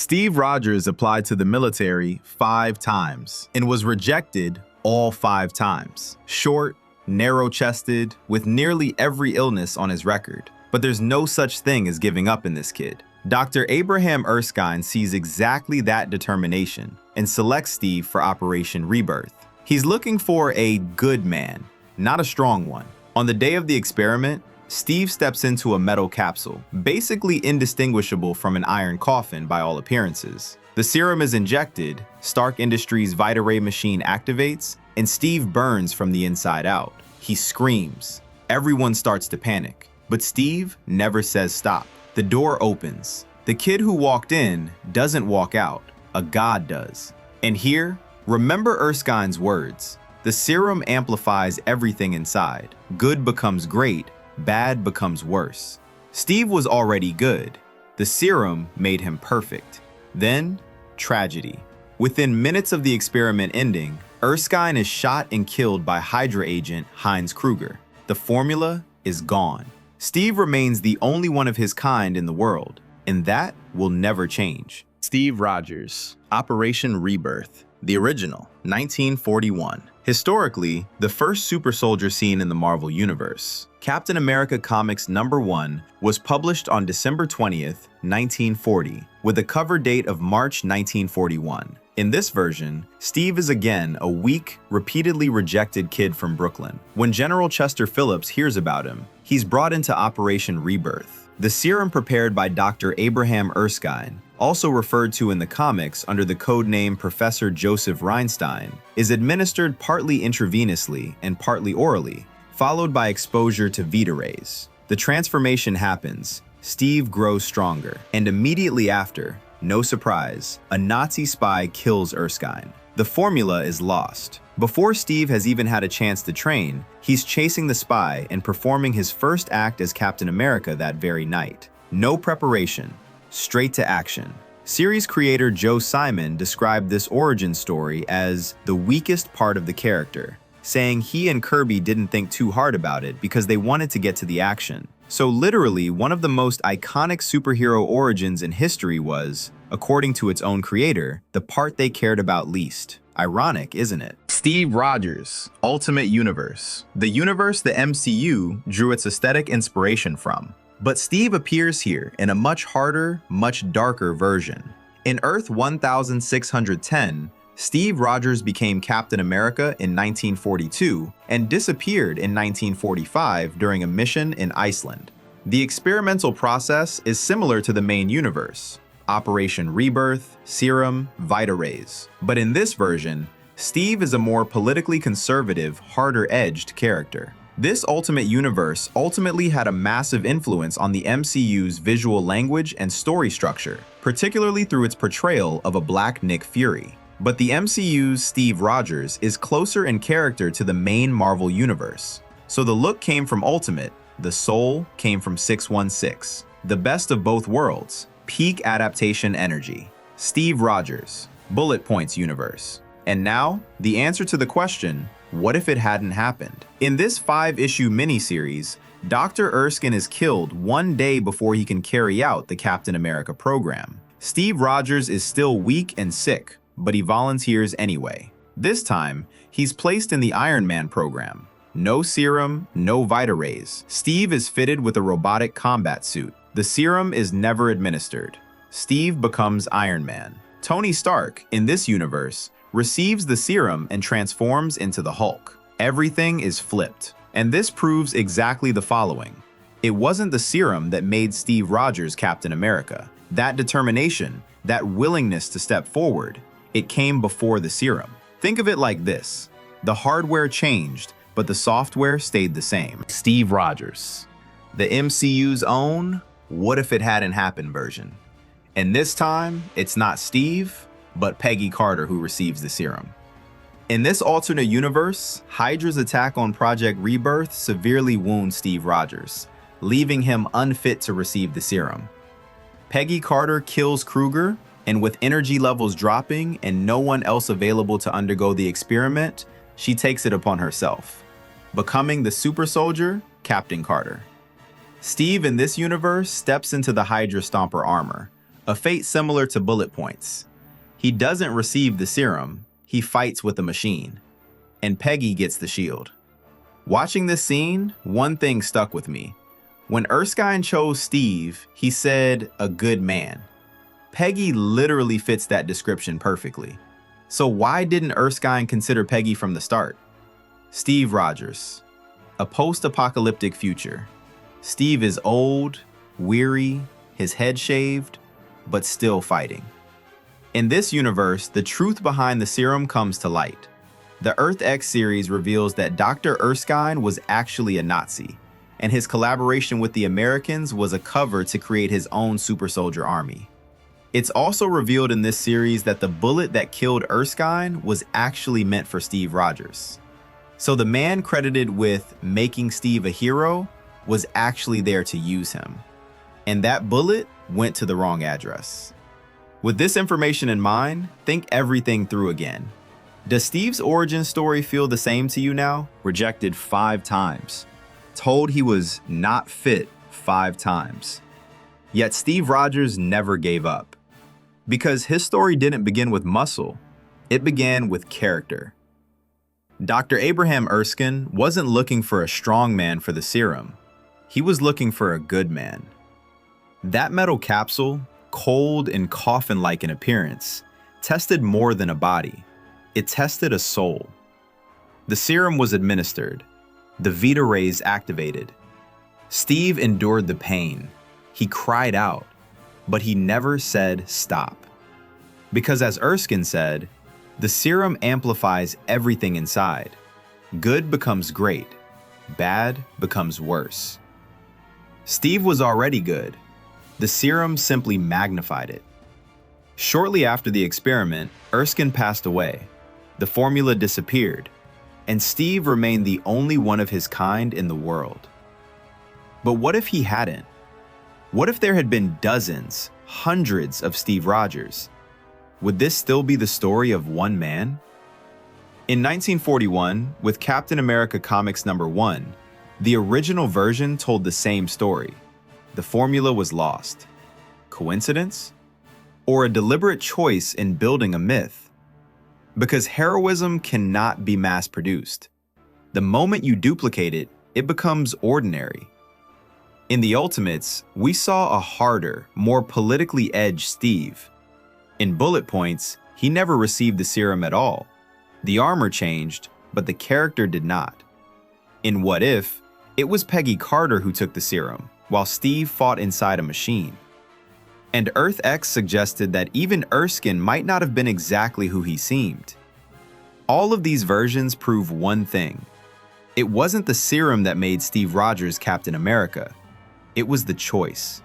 Steve Rogers applied to the military 5 times and was rejected all 5 times. Short, narrow-chested, with nearly every illness on his record. But there's no such thing as giving up in this kid. Dr. Abraham Erskine sees exactly that determination and selects Steve for Operation Rebirth. He's looking for a good man, not a strong one. On the day of the experiment, Steve steps into a metal capsule, basically indistinguishable from an iron coffin by all appearances. The serum is injected, Stark Industries' Vita Ray machine activates, and Steve burns from the inside out. He screams. Everyone starts to panic, but Steve never says stop. The door opens. The kid who walked in doesn't walk out, a god does. And here, remember Erskine's words. The serum amplifies everything inside. Good becomes great, bad becomes worse. Steve was already good. The serum made him perfect. Then, tragedy. Within minutes of the experiment ending, Erskine is shot and killed by Hydra agent Heinz Kruger. The formula is gone. Steve remains the only one of his kind in the world, and that will never change. Steve Rogers, Operation Rebirth, the original, 1941. Historically, the first super soldier seen in the Marvel Universe. Captain America Comics #1 was published on December 20th, 1940, with a cover date of March 1941. In this version, Steve is again a weak, repeatedly rejected kid from Brooklyn. When General Chester Phillips hears about him, he's brought into Operation Rebirth. The serum prepared by Dr. Abraham Erskine, also referred to in the comics under the code name Professor Joseph Reinstein, is administered partly intravenously and partly orally, followed by exposure to Vita rays. The transformation happens, Steve grows stronger, and immediately after, no surprise, a Nazi spy kills Erskine. The formula is lost. Before Steve has even had a chance to train, he's chasing the spy and performing his first act as Captain America that very night. No preparation, straight to action. Series creator Joe Simon described this origin story as the weakest part of the character, saying he and Kirby didn't think too hard about it because they wanted to get to the action. So literally, one of the most iconic superhero origins in history was, according to its own creator, the part they cared about least. Ironic, isn't it? Steve Rogers, Ultimate Universe. The universe the MCU drew its aesthetic inspiration from. But Steve appears here in a much harder, much darker version. In Earth 1610, Steve Rogers became Captain America in 1942 and disappeared in 1945 during a mission in Iceland. The experimental process is similar to the main universe, Operation Rebirth, Serum, Vita Rays. But in this version, Steve is a more politically conservative, harder-edged character. This Ultimate Universe ultimately had a massive influence on the MCU's visual language and story structure, particularly through its portrayal of a Black Nick Fury. But the MCU's Steve Rogers is closer in character to the main Marvel Universe. So the look came from Ultimate, the soul came from 616. The best of both worlds, peak adaptation energy. Steve Rogers, Bullet Points Universe. And now, the answer to the question, what if it hadn't happened? In this 5-issue miniseries, Dr. Erskine is killed one day before he can carry out the Captain America program. Steve Rogers is still weak and sick, but he volunteers anyway. This time, he's placed in the Iron Man program. No serum, no Vita Rays. Steve is fitted with a robotic combat suit. The serum is never administered. Steve becomes Iron Man. Tony Stark, in this universe, receives the serum and transforms into the Hulk. Everything is flipped. And this proves exactly the following. It wasn't the serum that made Steve Rogers Captain America. That determination, that willingness to step forward, it came before the serum. Think of it like this. The hardware changed, but the software stayed the same. Steve Rogers, the MCU's own what if it hadn't happened version. And this time, it's not Steve, but Peggy Carter who receives the serum. In this alternate universe, Hydra's attack on Project Rebirth severely wounds Steve Rogers, leaving him unfit to receive the serum. Peggy Carter kills Kruger, and with energy levels dropping and no one else available to undergo the experiment, she takes it upon herself, becoming the super soldier, Captain Carter. Steve in this universe steps into the Hydra Stomper armor, a fate similar to bullet points. He doesn't receive the serum, he fights with the machine, and Peggy gets the shield. Watching this scene, one thing stuck with me. When Erskine chose Steve, he said, "a good man." Peggy literally fits that description perfectly. So why didn't Erskine consider Peggy from the start? Steve Rogers. A post-apocalyptic future. Steve is old, weary, his head shaved, but still fighting. In this universe, the truth behind the serum comes to light. The Earth X series reveals that Dr. Erskine was actually a Nazi, and his collaboration with the Americans was a cover to create his own super soldier army. It's also revealed in this series that the bullet that killed Erskine was actually meant for Steve Rogers. So the man credited with making Steve a hero was actually there to use him. And that bullet went to the wrong address. With this information in mind, think everything through again. Does Steve's origin story feel the same to you now? Rejected 5 times. Told he was not fit 5 times. Yet Steve Rogers never gave up. Because his story didn't begin with muscle, it began with character. Dr. Abraham Erskine wasn't looking for a strong man for the serum. He was looking for a good man. That metal capsule, cold and coffin-like in appearance, tested more than a body. It tested a soul. The serum was administered. The Vita rays activated. Steve endured the pain. He cried out, but he never said stop. Because as Erskine said, the serum amplifies everything inside. Good becomes great. Bad becomes worse. Steve was already good. The serum simply magnified it. Shortly after the experiment, Erskine passed away. The formula disappeared, and Steve remained the only one of his kind in the world. But what if he hadn't? What if there had been dozens, hundreds of Steve Rogers? Would this still be the story of one man? In 1941, with Captain America Comics #1, the original version told the same story. The formula was lost. Coincidence? Or a deliberate choice in building a myth? Because heroism cannot be mass-produced. The moment you duplicate it, it becomes ordinary. In the Ultimates, we saw a harder, more politically edged Steve. In Bullet Points, he never received the serum at all. The armor changed, but the character did not. In What If, it was Peggy Carter who took the serum, while Steve fought inside a machine. And Earth X suggested that even Erskine might not have been exactly who he seemed. All of these versions prove one thing. It wasn't the serum that made Steve Rogers Captain America. It was the choice.